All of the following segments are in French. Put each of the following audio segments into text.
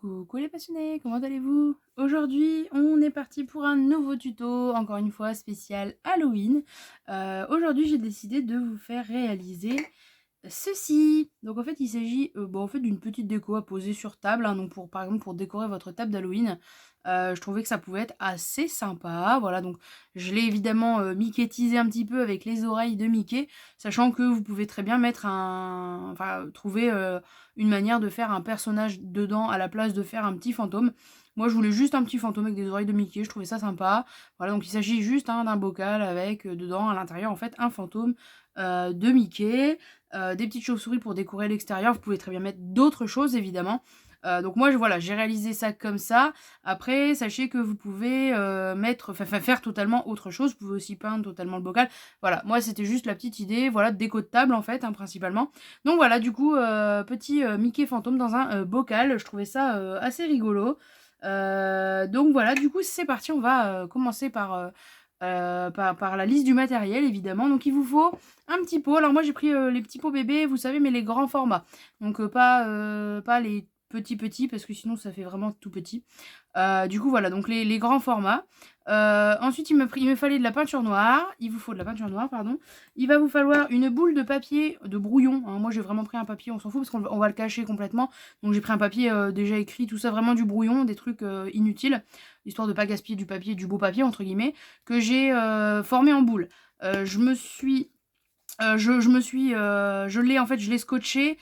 Coucou les passionnés, comment allez-vous? Aujourd'hui, on est parti pour un nouveau tuto, encore une fois spécial Halloween. Aujourd'hui, j'ai décidé de vous faire réaliser ceci. Donc en fait, il s'agit d'une petite déco à poser sur table, hein, donc par exemple pour décorer votre table d'Halloween. Je trouvais que ça pouvait être assez sympa. Voilà, donc je l'ai évidemment mickeytisé un petit peu avec les oreilles de Mickey, sachant que vous pouvez très bien mettre trouver une manière de faire un personnage dedans à la place de faire un petit fantôme. Moi, je voulais juste un petit fantôme avec des oreilles de Mickey, je trouvais ça sympa. Voilà, donc il s'agit juste d'un bocal avec dedans, à l'intérieur, en fait, un fantôme de Mickey. Des petites chauves-souris pour décorer l'extérieur. Vous pouvez très bien mettre d'autres choses, évidemment. Donc moi, voilà, j'ai réalisé ça comme ça. Après, sachez que vous pouvez faire totalement autre chose. Vous pouvez aussi peindre totalement le bocal. Voilà, moi, c'était juste la petite idée, voilà, de déco de table, en fait, hein, principalement. Donc voilà, du coup, petit Mickey fantôme dans un bocal. Je trouvais ça assez rigolo. Donc voilà, du coup, c'est parti. On va commencer par la liste du matériel, évidemment. Donc il vous faut un petit pot. Alors moi j'ai pris les petits pots bébés, vous savez, mais les grands formats. Donc pas les petits parce que sinon ça fait vraiment tout petit. Du coup voilà, donc les grands formats. Ensuite il me fallait de la peinture noire. Il vous faut de la peinture noire, pardon. Il va vous falloir une boule de papier de brouillon, hein. Moi j'ai vraiment pris un papier, on s'en fout parce qu'on va le cacher complètement. Donc j'ai pris un papier déjà écrit, tout ça, vraiment du brouillon, des trucs inutiles, histoire de pas gaspiller du papier, du beau papier entre guillemets, que j'ai formé en boule. Je l'ai en fait, je l'ai scotché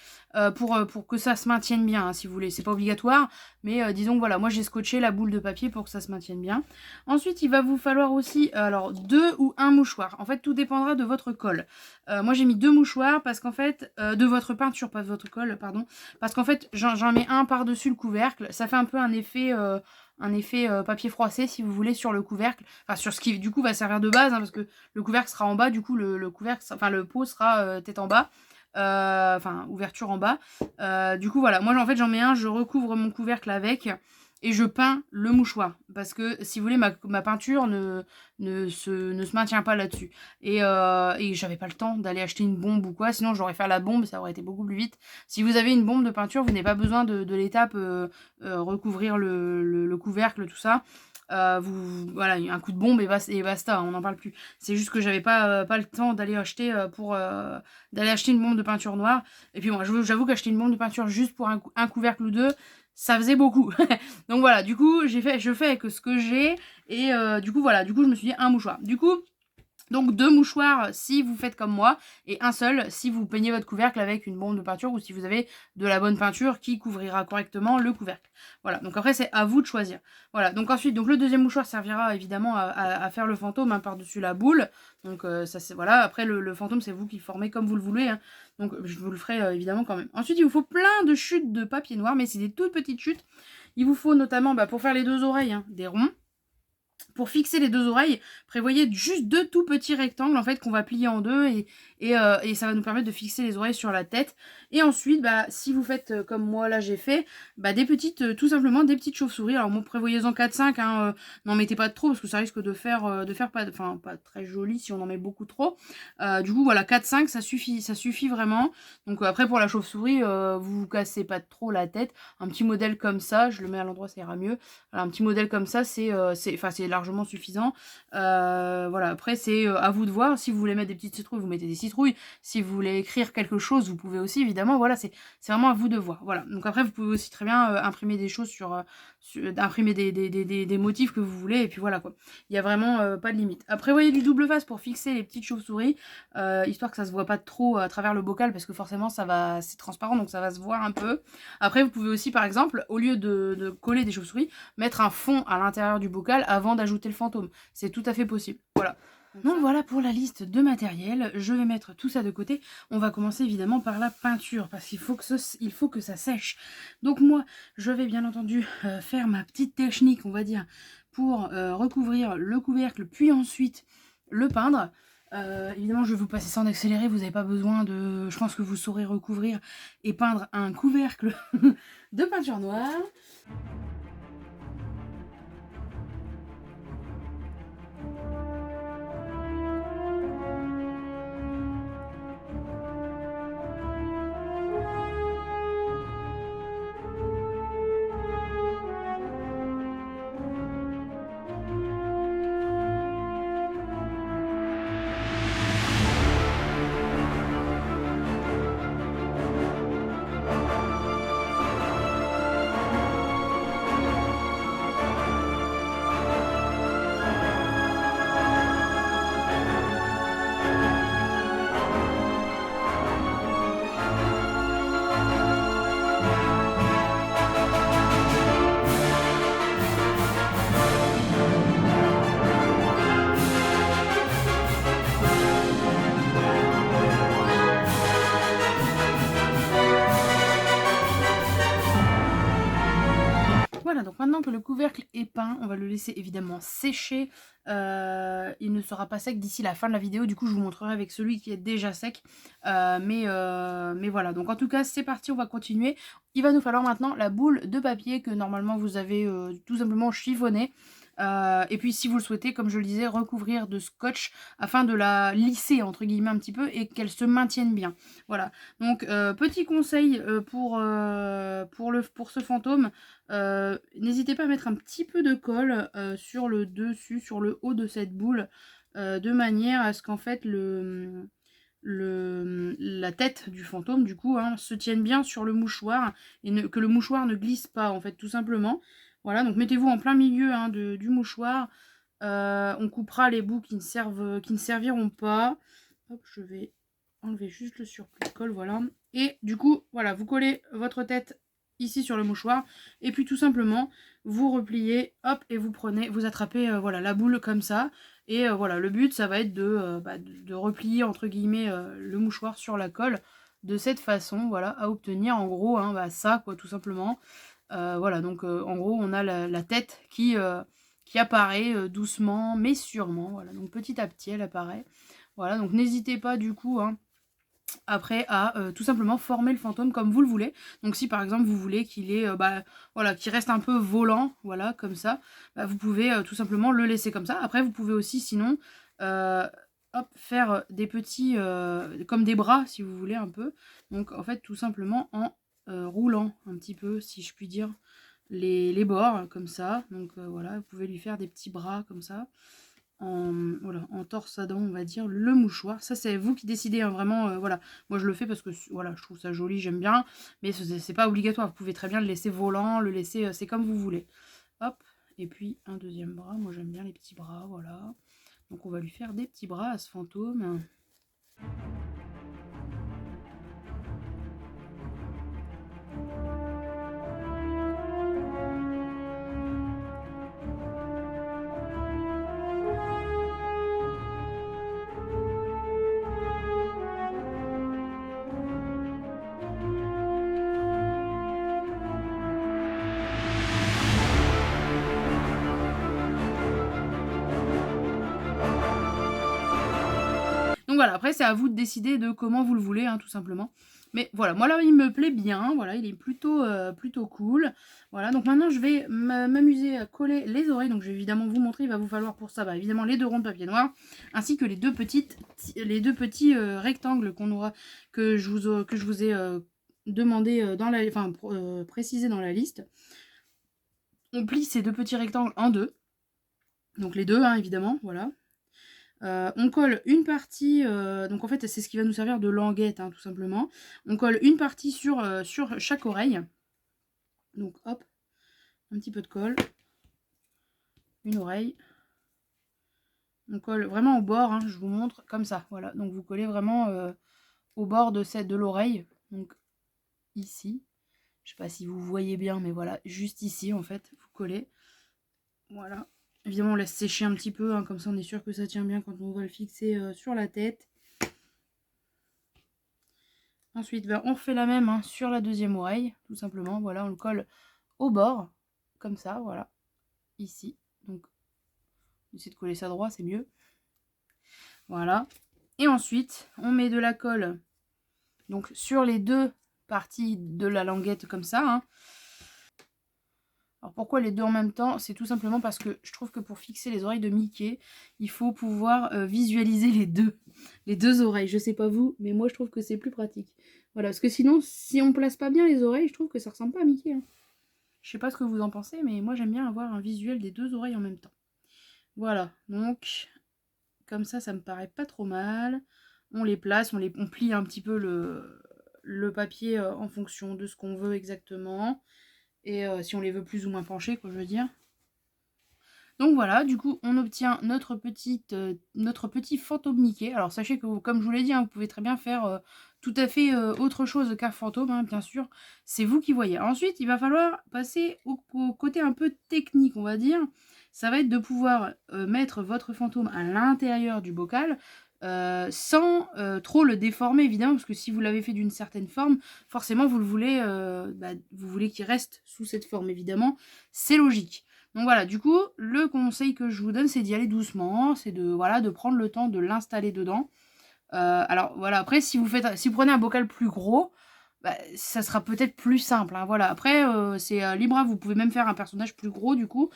pour que ça se maintienne bien, hein, si vous voulez. C'est pas obligatoire, mais disons que voilà, moi j'ai scotché la boule de papier pour que ça se maintienne bien. Ensuite, il va vous falloir aussi, alors 2 ou 1 mouchoir. En fait, tout dépendra de votre colle. Moi j'ai mis 2 mouchoirs parce qu'en fait, de votre peinture, pas de votre colle, pardon. Parce qu'en fait, j'en mets un par-dessus le couvercle. Ça fait un peu un effet papier froissé, si vous voulez, sur le couvercle. Enfin, sur ce qui, du coup, va servir de base, hein, parce que le couvercle sera en bas, du coup, le pot sera tête en bas. Ouverture en bas. Du coup, voilà. Moi, en fait, j'en mets un, je recouvre mon couvercle avec et je peins le mouchoir. Parce que, si vous voulez, ma peinture ne se maintient pas là-dessus. Et j'avais pas le temps d'aller acheter une bombe ou quoi. Sinon, j'aurais fait la bombe, ça aurait été beaucoup plus vite. Si vous avez une bombe de peinture, vous n'avez pas besoin de l'étape recouvrir le couvercle, tout ça. Voilà, un coup de bombe et basta, on n'en parle plus. C'est juste que j'avais pas le temps d'aller acheter d'aller acheter une bombe de peinture noire. Et puis moi, j'avoue qu'acheter une bombe de peinture juste pour un couvercle ou deux, ça faisait beaucoup. Donc voilà, du coup, je fais avec ce que j'ai. Et du coup, voilà, je me suis dit un mouchoir. Du coup, donc 2 mouchoirs si vous faites comme moi, et un seul si vous peignez votre couvercle avec une bombe de peinture ou si vous avez de la bonne peinture qui couvrira correctement le couvercle. Voilà, donc après c'est à vous de choisir. Voilà, donc ensuite, donc le deuxième mouchoir servira évidemment à faire le fantôme, hein, par-dessus la boule. Donc ça c'est, voilà, après le fantôme c'est vous qui le formez comme vous le voulez, hein. Donc je vous le ferai évidemment quand même. Ensuite il vous faut plein de chutes de papier noir, mais c'est des toutes petites chutes. Il vous faut notamment pour faire les 2 oreilles, hein, des ronds. Pour fixer les 2 oreilles, prévoyez juste 2 tout petits rectangles en fait qu'on va plier en deux et ça va nous permettre de fixer les oreilles sur la tête. Et ensuite, si vous faites comme moi là j'ai fait, tout simplement des petites chauves-souris. Alors moi prévoyez-en 4-5, hein, n'en mettez pas trop parce que ça risque de faire pas très joli si on en met beaucoup trop. Du coup voilà, 4-5 ça suffit vraiment. Donc après pour la chauve-souris, vous vous cassez pas trop la tête. Un petit modèle comme ça, je le mets à l'endroit, ça ira mieux. Alors, un petit modèle comme ça, c'est largement suffisant. Voilà, après c'est à vous de voir. Si vous voulez mettre des petites citrouilles, vous mettez des citrouilles. Si vous voulez écrire quelque chose, vous pouvez aussi, évidemment. Voilà, c'est vraiment à vous de voir. Voilà, donc après vous pouvez aussi très bien imprimer des choses imprimer des motifs que vous voulez, et puis voilà quoi. Il y a vraiment pas de limite. Après, voyez du double face pour fixer les petites chauves-souris, histoire que ça se voit pas trop à travers le bocal, parce que forcément c'est transparent, donc ça va se voir un peu. Après, vous pouvez aussi, par exemple, au lieu de coller des chauves-souris, mettre un fond à l'intérieur du bocal avant d'ajouter le fantôme. C'est tout à fait possible. Voilà. Donc voilà pour la liste de matériel. Je vais mettre tout ça de côté. On va commencer évidemment par la peinture parce qu'il faut que ça sèche. Donc moi, je vais bien entendu faire ma petite technique, on va dire, pour recouvrir le couvercle, puis ensuite le peindre. Évidemment, je vais vous passer ça en accéléré, vous n'avez pas besoin de... Je pense que vous saurez recouvrir et peindre un couvercle de peinture noire. Voilà, donc maintenant que le couvercle est peint, on va le laisser évidemment sécher. Il ne sera pas sec d'ici la fin de la vidéo, du coup je vous montrerai avec celui qui est déjà sec. Mais voilà, donc en tout cas c'est parti, on va continuer. Il va nous falloir maintenant la boule de papier que normalement vous avez tout simplement chiffonné. Et puis si vous le souhaitez, comme je le disais, recouvrir de scotch afin de la lisser entre guillemets un petit peu et qu'elle se maintienne bien. Voilà, donc petit conseil pour ce fantôme, n'hésitez pas à mettre un petit peu de colle sur le dessus, sur le haut de cette boule, de manière à ce qu'en fait la tête du fantôme du coup hein, se tienne bien sur le mouchoir et que le mouchoir ne glisse pas en fait tout simplement. Voilà, donc mettez-vous en plein milieu hein, du mouchoir. On coupera les bouts qui ne serviront pas. Hop, je vais enlever juste le surplus de colle, voilà. Et du coup, voilà, vous collez votre tête ici sur le mouchoir et puis tout simplement vous repliez, hop, et vous prenez, vous attrapez voilà la boule comme ça. Et voilà, le but ça va être de replier entre guillemets le mouchoir sur la colle de cette façon, voilà, à obtenir en gros hein, ça quoi tout simplement. Voilà, donc en gros, on a la tête qui apparaît doucement mais sûrement. Voilà, donc petit à petit, elle apparaît. Voilà, donc n'hésitez pas du coup, hein, après à tout simplement former le fantôme comme vous le voulez. Donc si par exemple vous voulez qu'il ait, voilà, qu'il reste un peu volant, voilà, comme ça, vous pouvez tout simplement le laisser comme ça. Après, vous pouvez aussi sinon, hop, faire des petits, comme des bras si vous voulez un peu. Donc en fait, tout simplement en roulant un petit peu, si je puis dire, les bords comme ça. Donc voilà, vous pouvez lui faire des petits bras comme ça, voilà, en torsadant on va dire le mouchoir. Ça c'est vous qui décidez hein, vraiment. Voilà, moi je le fais parce que voilà, je trouve ça joli, j'aime bien, mais c'est pas obligatoire, vous pouvez très bien le laisser volant, le laisser, c'est comme vous voulez. Hop, et puis un deuxième bras, moi j'aime bien les petits bras, voilà. Donc on va lui faire des petits bras à ce fantôme. Donc voilà, après c'est à vous de décider de comment vous le voulez, hein, tout simplement. Mais voilà, moi là il me plaît bien, voilà, il est plutôt cool. Voilà, donc maintenant je vais m'amuser à coller les oreilles. Donc je vais évidemment vous montrer, il va vous falloir pour ça, évidemment les 2 ronds de papier noir, ainsi que les deux petits rectangles que je vous ai demandé précisé dans la liste. On plie ces 2 petits rectangles en 2. Donc les deux, hein, évidemment, voilà. On colle une partie, donc en fait c'est ce qui va nous servir de languette hein, tout simplement. On colle une partie sur chaque oreille. Donc hop, un petit peu de colle. Une oreille. On colle vraiment au bord, hein, je vous montre comme ça. Voilà, donc vous collez vraiment au bord de l'oreille. Donc ici. Je sais pas si vous voyez bien, mais voilà, juste ici en fait, vous collez. Voilà. Évidemment, on laisse sécher un petit peu, hein, comme ça on est sûr que ça tient bien quand on va le fixer sur la tête. Ensuite, on refait la même hein, sur la deuxième oreille, tout simplement. Voilà, on le colle au bord, comme ça, voilà, ici. Donc, on essaie de coller ça droit, c'est mieux. Voilà. Et ensuite, on met de la colle donc sur les deux parties de la languette comme ça. Hein. Alors pourquoi les deux en même temps? C'est tout simplement parce que je trouve que pour fixer les oreilles de Mickey, il faut pouvoir visualiser les deux oreilles. Je sais pas vous, mais moi je trouve que c'est plus pratique. Voilà, parce que sinon, si on place pas bien les oreilles, je trouve que ça ressemble pas à Mickey. Hein. Je sais pas ce que vous en pensez, mais moi j'aime bien avoir un visuel des deux oreilles en même temps. Voilà, donc comme ça me paraît pas trop mal. On les place, on plie un petit peu le papier en fonction de ce qu'on veut exactement. Et si on les veut plus ou moins penchés, quoi, je veux dire. Donc voilà, du coup, on obtient notre petit fantôme Mickey. Alors sachez que, comme je vous l'ai dit, hein, vous pouvez très bien faire tout à fait autre chose qu'un fantôme, hein, bien sûr. C'est vous qui voyez. Ensuite, il va falloir passer au côté un peu technique, on va dire. Ça va être de pouvoir mettre votre fantôme à l'intérieur du bocal, sans trop le déformer, évidemment, parce que si vous l'avez fait d'une certaine forme, forcément, vous voulez qu'il reste sous cette forme, évidemment. C'est logique. Donc voilà, du coup, le conseil que je vous donne, c'est d'y aller doucement, c'est de prendre le temps de l'installer dedans. Alors voilà, après, si vous prenez un bocal plus gros, ça sera peut-être plus simple. Hein, voilà. Après, c'est libre à vous. Vous pouvez même faire un personnage plus gros, du coup.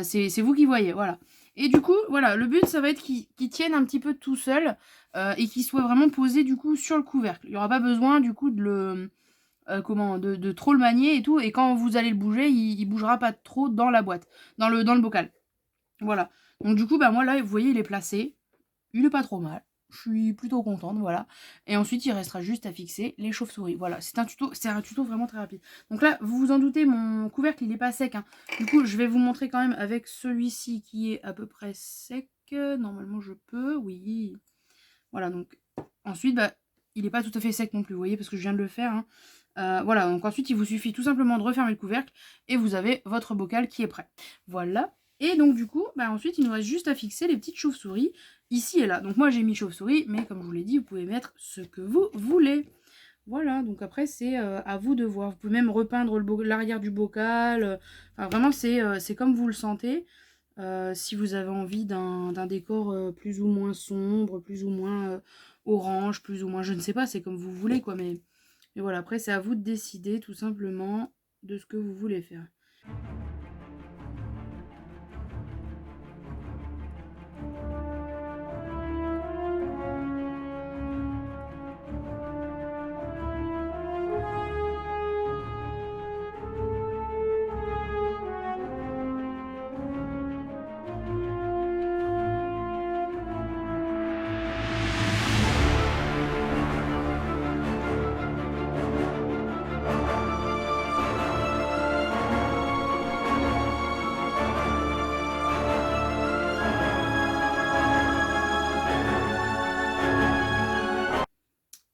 C'est vous qui voyez, voilà. Et du coup, voilà, le but, ça va être qu'il tienne un petit peu tout seul et qu'il soit vraiment posé, du coup, sur le couvercle. Il n'y aura pas besoin, du coup, de trop le manier et tout. Et quand vous allez le bouger, il bougera pas trop dans la boîte, dans le bocal. Voilà. Donc, du coup, moi, là, vous voyez, il est placé. Il est pas trop mal. Je suis plutôt contente, voilà. Et ensuite, il restera juste à fixer les chauves-souris. Voilà, c'est un tuto vraiment très rapide. Donc là, vous vous en doutez, mon couvercle, il n'est pas sec. Hein. Du coup, je vais vous montrer quand même avec celui-ci qui est à peu près sec. Normalement, je peux, oui. Voilà, donc ensuite, il n'est pas tout à fait sec non plus, vous voyez, parce que je viens de le faire. Hein. Voilà, donc ensuite, il vous suffit tout simplement de refermer le couvercle et vous avez votre bocal qui est prêt. Voilà. Et donc du coup, ensuite, il nous reste juste à fixer les petites chauves-souris ici et là. Donc moi, j'ai mis chauve-souris, mais comme je vous l'ai dit, vous pouvez mettre ce que vous voulez. Voilà, donc après, c'est à vous de voir. Vous pouvez même repeindre l'arrière du bocal. Enfin, vraiment, c'est comme vous le sentez. Si vous avez envie d'un décor plus ou moins sombre, plus ou moins orange, plus ou moins, je ne sais pas, c'est comme vous voulez, quoi. Mais voilà, après, c'est à vous de décider tout simplement de ce que vous voulez faire.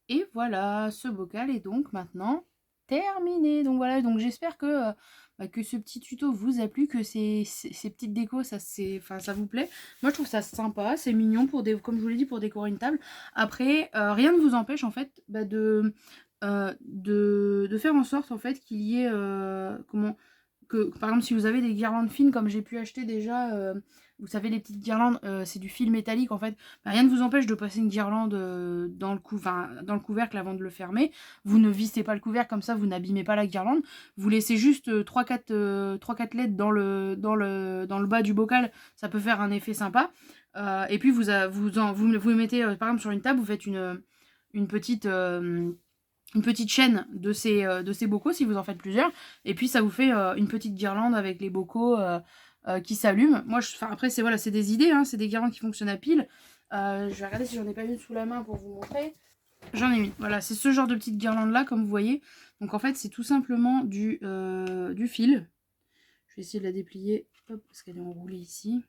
Et voilà, ce bocal est donc maintenant terminé. Donc voilà, donc j'espère que ce petit tuto vous a plu, que ces petites décos, ça vous plaît. Moi, je trouve ça sympa, c'est mignon, comme je vous l'ai dit, pour décorer une table. Après, rien ne vous empêche, en fait, de faire en sorte, en fait, qu'il y ait... par exemple, si vous avez des guirlandes fines, comme j'ai pu acheter déjà... vous savez, les petites guirlandes, c'est du fil métallique en fait. Rien ne vous empêche de passer une guirlande dans le couvercle avant de le fermer. Vous ne vissez pas le couvercle, comme ça vous n'abîmez pas la guirlande. Vous laissez juste 3-4 LED dans le bas du bocal, ça peut faire un effet sympa. Et puis vous mettez, par exemple sur une table, vous faites une petite chaîne de ces bocaux si vous en faites plusieurs. Et puis ça vous fait une petite guirlande avec les bocaux qui s'allument. Moi, après, c'est des idées, hein, c'est des guirlandes qui fonctionnent à pile. Je vais regarder si j'en ai pas une sous la main pour vous montrer. J'en ai une. Voilà, c'est ce genre de petite guirlande là, comme vous voyez. Donc en fait, c'est tout simplement du fil. Je vais essayer de la déplier, hop, parce qu'elle est enroulée ici.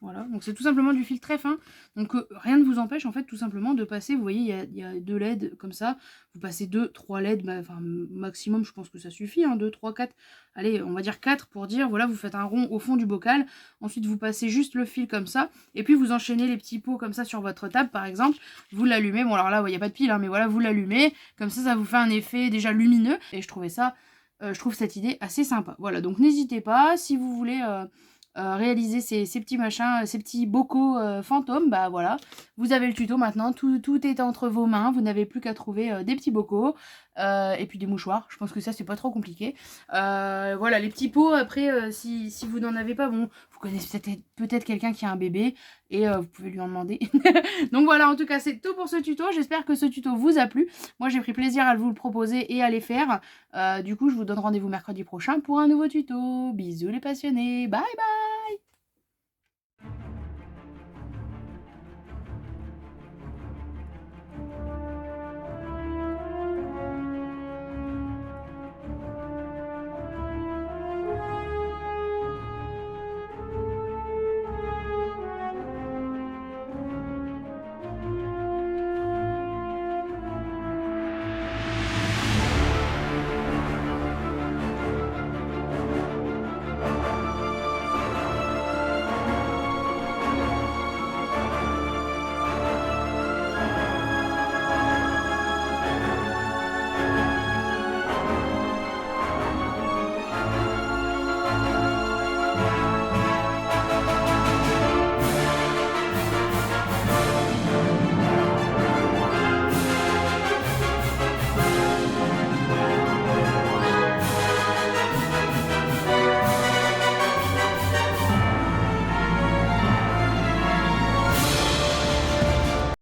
Voilà, donc c'est tout simplement du fil très fin. Donc rien ne vous empêche en fait tout simplement de passer, vous voyez, il y a 2 LED comme ça. Vous passez 2-3 LED, enfin maximum je pense que ça suffit, hein, 2, 3, 4. Allez, on va dire 4 pour dire, voilà, vous faites un rond au fond du bocal. Ensuite vous passez juste le fil comme ça. Et puis vous enchaînez les petits pots comme ça sur votre table par exemple. Vous l'allumez, bon alors là il n'y a pas de pile, hein, mais voilà, vous l'allumez. Comme ça vous fait un effet déjà lumineux. Et je trouve cette idée assez sympa. Voilà, donc n'hésitez pas, si vous voulez réaliser ces petits machins, ces petits bocaux fantômes, bah voilà, vous avez le tuto maintenant, tout est entre vos mains, vous n'avez plus qu'à trouver des petits bocaux, et puis des mouchoirs, je pense que ça c'est pas trop compliqué. Voilà, les petits pots, après, si vous n'en avez pas, bon, vous connaissez peut-être quelqu'un qui a un bébé, et vous pouvez lui en demander. Donc voilà, en tout cas, c'est tout pour ce tuto. J'espère que ce tuto vous a plu. Moi, j'ai pris plaisir à vous le proposer et à les faire. Du coup, je vous donne rendez-vous mercredi prochain pour un nouveau tuto. Bisous les passionnés. Bye bye!